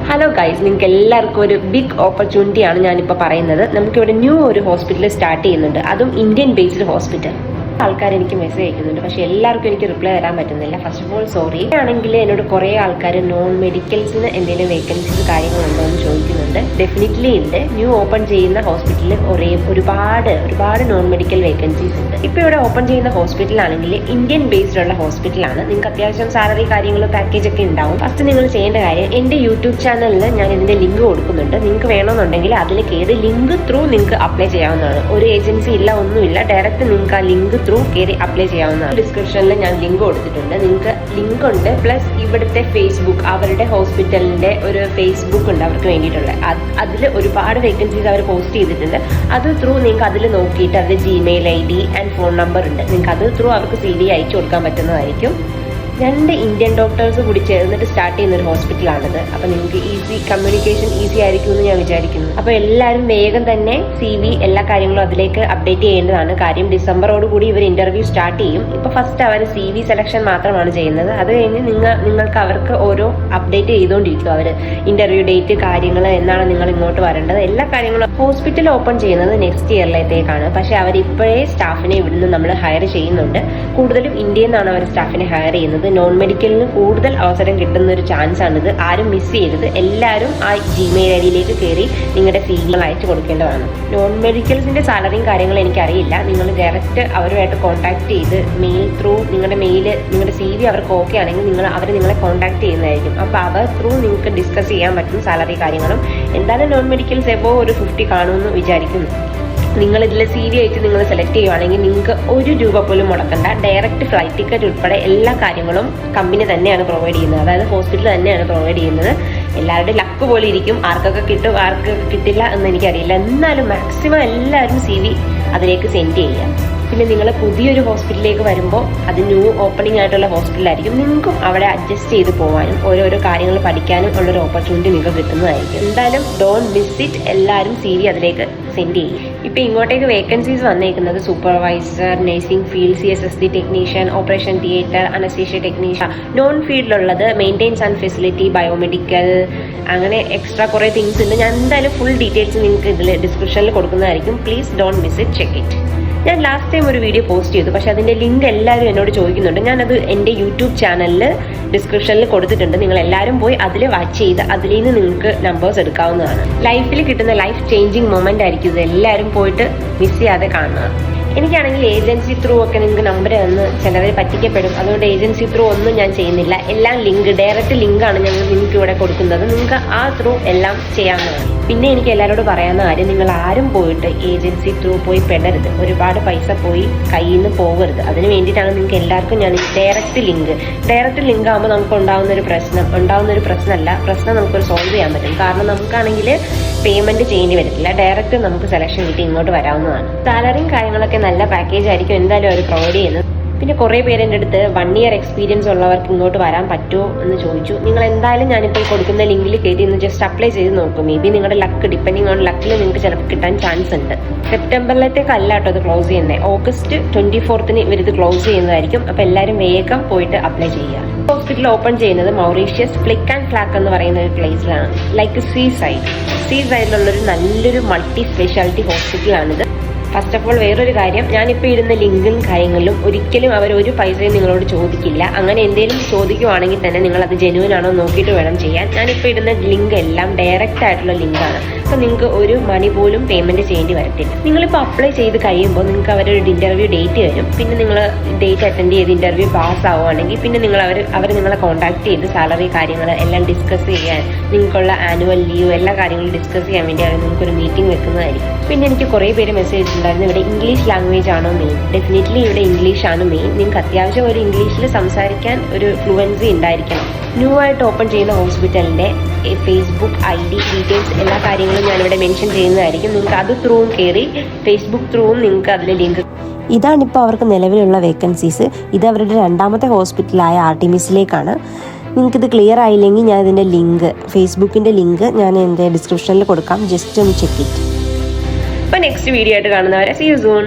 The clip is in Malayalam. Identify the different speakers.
Speaker 1: ഹലോ ഗൈസ്, നിങ്ങൾക്ക് എല്ലാവർക്കും ഒരു ബിഗ് ഓപ്പർച്യൂണിറ്റിയാണ് ഞാനിപ്പോൾ പറയുന്നത്. നമുക്കിവിടെ ന്യൂ ഒരു ഹോസ്പിറ്റൽ സ്റ്റാർട്ട് ചെയ്യുന്നുണ്ട്, അതും ഇന്ത്യൻ ബേസ്ഡ് ഹോസ്പിറ്റൽ. ആൾക്കാർ എനിക്ക് മെസ്സേജ് അയക്കുന്നുണ്ട്, പക്ഷെ എല്ലാവർക്കും എനിക്ക് റിപ്ലൈ തരാൻ പറ്റുന്നില്ല. First of all sorry. ആണെങ്കിൽ എന്നോട് കുറേ ആൾക്കാർ നോൺ മെഡിക്കൽസിന് എന്തെങ്കിലും വേക്കൻസീസ് കാര്യങ്ങളുണ്ടോ എന്ന് ചോദിക്കുന്നുണ്ട്. ഡെഫിനറ്റ്ലി ഉണ്ട്. ന്യൂ ഓപ്പൺ ചെയ്യുന്ന ഹോസ്പിറ്റലിൽ ഒരുപാട് നോൺ മെഡിക്കൽ വേക്കൻസീസ് ഉണ്ട്. ഇപ്പോൾ ഇവിടെ ഓപ്പൺ ചെയ്യുന്ന ഹോസ്പിറ്റലാണെങ്കിൽ ഇന്ത്യൻ ബേസ്ഡ് ഉള്ള ഹോസ്പിറ്റലാണ്. നിങ്ങൾക്ക് അത്യാവശ്യം സാലറി കാര്യങ്ങളും പാക്കേജ് ഒക്കെ ഉണ്ടാവും. ഫസ്റ്റ് നിങ്ങൾ ചെയ്യേണ്ട കാര്യം, എൻ്റെ യൂട്യൂബ് ചാനലിൽ ഞാൻ ഇതിൻ്റെ ലിങ്ക് കൊടുക്കുന്നുണ്ട്. നിങ്ങൾക്ക് വേണമെന്നുണ്ടെങ്കിൽ അതിൽ കയറി ലിങ്ക് ത്രൂ നിങ്ങൾക്ക് അപ്ലൈ ചെയ്യാവുന്നതാണ്. ഒരു ഏജൻസി ഇല്ല, ഒന്നുമില്ല. ഡയറക്റ്റ് നിങ്ങൾക്ക് ആ ലിങ്ക് ത്രൂ കയറി അപ്ലൈ ചെയ്യാവുന്നതാണ്. ഡിസ്ക്രിപ്ഷനിൽ ഞാൻ ലിങ്ക് കൊടുത്തിട്ടുണ്ട്. നിങ്ങൾക്ക് ലിങ്ക് ഉണ്ട്, പ്ലസ് ഇവിടുത്തെ ഫേസ്ബുക്ക്, അവരുടെ ഹോസ്പിറ്റലിന്റെ ഒരു ഫേസ്ബുക്ക് ഉണ്ട് അവർക്ക് വേണ്ടിയിട്ടുള്ള. അതിൽ ഒരുപാട് വേക്കൻസീസ് അവർ പോസ്റ്റ് ചെയ്തിട്ടുണ്ട്. അത് ത്രൂ നിങ്ങൾക്ക് അതിൽ നോക്കിയിട്ട് അതിൽ Gmail ID and phone number ഉണ്ട്. നിങ്ങൾക്ക് അത് ത്രൂ അവർക്ക് CV അയച്ചു കൊടുക്കാൻ പറ്റുന്നതായിരിക്കും. 2 ഇന്ത്യൻ ഡോക്ടേഴ്സ് കൂടി ചേർന്നിട്ട് സ്റ്റാർട്ട് ചെയ്യുന്ന ഒരു ഹോസ്പിറ്റലാണിത്. അപ്പൊ നിങ്ങൾക്ക് കമ്മ്യൂണിക്കേഷൻ ഈസി ആയിരിക്കും എന്ന് ഞാൻ വിചാരിക്കുന്നു. അപ്പൊ എല്ലാവരും വേഗം തന്നെ CV എല്ലാ കാര്യങ്ങളും അതിലേക്ക് അപ്ഡേറ്റ് ചെയ്യേണ്ടതാണ്. കാര്യം ഡിസംബറോടുകൂടി ഇവർ ഇന്റർവ്യൂ സ്റ്റാർട്ട് ചെയ്യും. ഇപ്പൊ ഫസ്റ്റ് അവർ CV സെലക്ഷൻ മാത്രമാണ് ചെയ്യുന്നത്. അത് കഴിഞ്ഞ് നിങ്ങൾക്ക് അവർക്ക് ഓരോ അപ്ഡേറ്റ് ചെയ്തുകൊണ്ടിരിക്കും. അവർ ഇന്റർവ്യൂ ഡേറ്റ് കാര്യങ്ങൾ എന്നാണ് നിങ്ങൾ ഇങ്ങോട്ട് വരേണ്ടത്, എല്ലാ കാര്യങ്ങളും. ഹോസ്പിറ്റൽ ഓപ്പൺ ചെയ്യുന്നത് നെക്സ്റ്റ് ഇയറിലേക്കാണ്. പക്ഷെ അവരിപ്പോഴേ സ്റ്റാഫിനെ ഇവിടുന്ന് നമ്മൾ ഹയർ ചെയ്യുന്നുണ്ട്. കൂടുതലും ഇന്ത്യയിൽ നിന്നാണ് അവർ സ്റ്റാഫിനെ ഹയർ ചെയ്യുന്നത്. നോൺ മെഡിക്കലിന് കൂടുതൽ അവസരം കിട്ടുന്ന ഒരു ചാൻസ് ആണിത്. ആരും മിസ് ചെയ്യരുത്. എല്ലാവരും ആ ജിമെയിൽ ID കയറി നിങ്ങളുടെ CV അയച്ചു കൊടുക്കേണ്ടതാണ്. നോൺ മെഡിക്കൽസിന്റെ സാലറിയും കാര്യങ്ങളും എനിക്കറിയില്ല. നിങ്ങൾ ഡയറക്റ്റ് അവരുമായിട്ട് കോൺടാക്ട് ചെയ്ത് മെയിൽ ത്രൂ നിങ്ങളുടെ CV അവർക്ക് ഓക്കെ ആണെങ്കിൽ അവർ നിങ്ങളെ കോൺടാക്ട് ചെയ്യുന്നതായിരിക്കും. അപ്പോൾ അവർ ത്രൂ നിങ്ങൾക്ക് ഡിസ്കസ് ചെയ്യാൻ പറ്റും സാലറി കാര്യങ്ങളും. എന്തായാലും നോൺ മെഡിക്കൽസ് എബോവ് ഒരു 50 കാണുമെന്ന് വിചാരിക്കുന്നു. നിങ്ങൾ ഇതിൽ CV ആയിട്ട് നിങ്ങൾ സെലക്ട് ചെയ്യുവാണെങ്കിൽ നിങ്ങൾക്ക് ₹1 പോലും മുടക്കണ്ട. ഡയറക്റ്റ് ഫ്ലൈറ്റ് ടിക്കറ്റ് ഉൾപ്പെടെ എല്ലാ കാര്യങ്ങളും കമ്പനി തന്നെയാണ് പ്രൊവൈഡ് ചെയ്യുന്നത്, അതായത് ഹോസ്പിറ്റൽ തന്നെയാണ് പ്രൊവൈഡ് ചെയ്യുന്നത്. എല്ലാവരുടെയും ലക്ക് പോലെ ഇരിക്കും, ആർക്കൊക്കെ കിട്ടും ആർക്കൊക്കെ കിട്ടില്ല എന്ന് എനിക്കറിയില്ല. എന്നാലും മാക്സിമം എല്ലാവരും CV അതിലേക്ക് സെൻഡ് ചെയ്യാം. പിന്നെ നിങ്ങൾ പുതിയൊരു ഹോസ്പിറ്റലിലേക്ക് വരുമ്പോൾ അത് ന്യൂ ഓപ്പണിംഗ് ആയിട്ടുള്ള ഹോസ്പിറ്റലായിരിക്കും. നിങ്ങൾക്കും അവിടെ അഡ്ജസ്റ്റ് ചെയ്ത് പോകാനും ഓരോരോ കാര്യങ്ങൾ പഠിക്കാനും ഉള്ളൊരു ഓപ്പർച്യൂണിറ്റി നിങ്ങൾക്ക് കിട്ടുന്നതായിരിക്കും. എന്തായാലും ഡോണ്ട് മിസ് ഇറ്റ്. എല്ലാവരും CV അതിലേക്ക് സെൻഡ് ചെയ്യും. ഇപ്പം ഇങ്ങോട്ടേക്ക് വേക്കൻസീസ് വന്നേക്കുന്നത് supervisor, nursing field, CSSD technician, operation theatre, anaesthesia technician. Non ഫീൽഡിലുള്ളത് മെയിൻ്റെനൻസ് ആൻഡ് ഫെസിലിറ്റി, ബയോമെഡിക്കൽ, അങ്ങനെ എക്സ്ട്രാ കുറേ തിങ്സ് ഉണ്ട്. ഞാൻ എന്തായാലും ഫുൾ ഡീറ്റെയിൽസ് നിങ്ങൾക്ക് ഇതിൽ ഡിസ്ക്രിപ്ഷനിൽ കൊടുക്കുന്നതായിരിക്കും. Please don't miss it, check it. ഞാൻ ലാസ്റ്റ് ടൈം ഒരു വീഡിയോ പോസ്റ്റ് ചെയ്തു, പക്ഷെ അതിൻ്റെ ലിങ്ക് എല്ലാവരും എന്നോട് ചോദിക്കുന്നുണ്ട്. ഞാനത് എൻ്റെ യൂട്യൂബ് ചാനലിൽ ഡിസ്ക്രിപ്ഷനിൽ കൊടുത്തിട്ടുണ്ട്. നിങ്ങൾ എല്ലാവരും പോയി അതിൽ വാച്ച് ചെയ്ത് അതിൽ നിന്ന് നിങ്ങൾക്ക് നമ്പേഴ്സ് എടുക്കാവുന്നതാണ്. ലൈഫിൽ കിട്ടുന്ന ലൈഫ് ചേഞ്ചിങ് മൊമെൻ്റ് ആയിരിക്കും ഇത്. എല്ലാവരും പോയിട്ട് മിസ് ചെയ്യാതെ കാണുക. എനിക്കാണെങ്കിൽ ഏജൻസി ത്രൂ ഒക്കെ നിങ്ങൾക്ക് നമ്പർ തന്ന് ചിലവർ പറ്റിക്കപ്പെടും. അതുകൊണ്ട് ഏജൻസി ത്രൂ ഒന്നും ഞാൻ ചെയ്യുന്നില്ല. എല്ലാം ഡയറക്റ്റ് ലിങ്കാണ് നിങ്ങൾക്ക് ഇവിടെ കൊടുക്കുന്നത്. നിങ്ങൾക്ക് ആ ത്രൂ എല്ലാം ചെയ്യാവുന്നതാണ്. പിന്നെ എനിക്ക് എല്ലാവരോടും പറയാവുന്ന കാര്യം, നിങ്ങൾ ആരും പോയിട്ട് ഏജൻസി ത്രൂ പോയി പെടരുത്. ഒരുപാട് പൈസ പോയി കയ്യിൽ നിന്ന് പോകരുത്. അതിന് വേണ്ടിയിട്ടാണ് നിങ്ങൾക്ക് എല്ലാവർക്കും ഞാൻ ഡയറക്റ്റ് ലിങ്ക് ആകുമ്പോൾ നമുക്ക് ഉണ്ടാകുന്ന ഒരു പ്രശ്നം നമുക്കൊരു സോൾവ് ചെയ്യാൻ പറ്റും. കാരണം നമുക്കാണെങ്കിൽ പേയ്മെന്റ് ചെയ്യേണ്ടി വരത്തില്ല. ഡയറക്റ്റ് നമുക്ക് സെലക്ഷൻ കിട്ടി ഇങ്ങോട്ട് വരാവുന്നതാണ്. സാലറിയും കാര്യങ്ങളൊക്കെ നല്ല പാക്കേജ് ആയിരിക്കും എന്തായാലും അവർ പ്രൊവൈഡ് ചെയ്യുന്നത്. പിന്നെ കുറേ പേര് എൻ്റെ അടുത്ത് 1 year എക്സ്പീരിയൻസ് ഉള്ളവർക്ക് ഇങ്ങോട്ട് വരാൻ പറ്റുമോ എന്ന് ചോദിച്ചു. നിങ്ങൾ എന്തായാലും ഞാനിപ്പോൾ കൊടുക്കുന്ന ലിങ്കിൽ കയറി ഒന്ന് ജസ്റ്റ് അപ്ലൈ ചെയ്ത് നോക്കും. മേ ബി നിങ്ങളുടെ ലക്ക്, ഡിപ്പെൻഡിങ് ഓൺ ലക്കിൽ നിങ്ങൾക്ക് ചിലപ്പോൾ കിട്ടാൻ ചാൻസ് ഉണ്ട്. സെപ്റ്റംബറിലേക്കല്ല കേട്ടോ ഇത് ക്ലോസ് ചെയ്യുന്നത്. August 24th ഇവരിത് ക്ലോസ് ചെയ്യുന്നതായിരിക്കും. അപ്പോൾ എല്ലാവരും വേഗം പോയിട്ട് അപ്ലൈ ചെയ്യുക. ഹോസ്പിറ്റൽ ഓപ്പൺ ചെയ്യുന്നത് മൗറീഷ്യസ് ഫ്ലിക്ക് ആൻഡ് ഫ്ലാക്ക് എന്ന് പറയുന്ന ഒരു പ്ലേസിലാണ്. ലൈക്ക് സീ സൈഡിലുള്ളൊരു നല്ലൊരു മൾട്ടി സ്പെഷ്യാലിറ്റി ഹോസ്പിറ്റലാണിത്. ഫസ്റ്റ് ഓഫ് ഓൾ വേറൊരു കാര്യം, ഞാനിപ്പോൾ ഇടുന്ന ലിങ്കും കാര്യങ്ങളിലും ഒരിക്കലും അവർ ഒരു പൈസയും നിങ്ങളോട് ചോദിക്കില്ല. അങ്ങനെ എന്തെങ്കിലും ചോദിക്കുവാണെങ്കിൽ തന്നെ നിങ്ങൾ അത് ജെന്യൂൻ ആണോ നോക്കിയിട്ട് വേണം ചെയ്യാൻ. ഞാനിപ്പോൾ ഇടുന്ന ലിങ്ക് എല്ലാം ഡയറക്റ്റ് ആയിട്ടുള്ള ലിങ്കാണ്. അപ്പോൾ നിങ്ങൾക്ക് ഒരു മണി പോലും പേയ്മെന്റ് ചെയ്യേണ്ടി വരത്തില്ല. നിങ്ങളിപ്പോൾ അപ്ലൈ ചെയ്ത് കഴിയുമ്പോൾ നിങ്ങൾക്ക് അവരൊരു ഇന്റർവ്യൂ ഡേറ്റ് വരും. പിന്നെ നിങ്ങൾ ഡേറ്റ് അറ്റൻഡ് ചെയ്ത് ഇന്റർവ്യൂ പാസ് ആവുകയാണെങ്കിൽ പിന്നെ അവർ നിങ്ങളെ കോൺടാക്ട് ചെയ്ത് സാലറി കാര്യങ്ങൾ എല്ലാം ഡിസ്കസ് ചെയ്യാൻ, നിങ്ങൾക്കുള്ള ആനുവൽ ലീവ് എല്ലാ കാര്യങ്ങളും ഡിസ്കസ് ചെയ്യാൻ വേണ്ടി അവർ നിങ്ങൾക്കൊരു മീറ്റിംഗ് വെക്കുന്നതായിരിക്കും. പിന്നെ എനിക്ക് കുറേ പേര് മെസ്സേജ് ഉണ്ടായിരുന്നു, ഇവിടെ ഇംഗ്ലീഷ് ലാംഗ്വേജ് ആണോ മെയിൻ? ഡെഫിനറ്റ്ലി ഇവിടെ ഇംഗ്ലീഷ് ആണ് മെയിൻ. നിങ്ങൾക്ക് അത്യാവശ്യം ഒരു ഇംഗ്ലീഷിൽ സംസാരിക്കാൻ ഒരു ഫ്ലുവൻസി ഉണ്ടായിരിക്കണം. ന്യൂ ആയിട്ട് ഓപ്പൺ ചെയ്യുന്ന ഹോസ്പിറ്റലിൻ്റെ ഫേസ്ബുക്ക് ID ഡീറ്റെയിൽസ് എല്ലാ കാര്യങ്ങളും ഞാനിവിടെ മെൻഷൻ ചെയ്യുന്നതായിരിക്കും. നിങ്ങൾക്ക് അത് ത്രൂവും കയറി ഫേസ്ബുക്ക് ത്രൂവും നിങ്ങൾക്ക് അതിൽ ലിങ്ക്. ഇതാണിപ്പോൾ അവർക്ക് നിലവിലുള്ള വേക്കൻസീസ്. ഇത് അവരുടെ 2ാമത്തെ ഹോസ്പിറ്റലായ ആർട്ടിമിസിലേക്കാണ്. നിങ്ങൾക്കിത് ക്ലിയർ ആയില്ലെങ്കിൽ ഞാൻ ഇതിൻ്റെ ലിങ്ക്, ഫേസ്ബുക്കിൻ്റെ ലിങ്ക് ഞാൻ എൻ്റെ ഡിസ്ക്രിപ്ഷനിൽ കൊടുക്കാം. ജസ്റ്റ് ഒന്ന് ചെക്ക് ഇറ്റ്. അപ്പോൾ നെക്സ്റ്റ് വീഡിയോ ആയിട്ട് കാണുന്നവരെ സീ യു സൂൺ.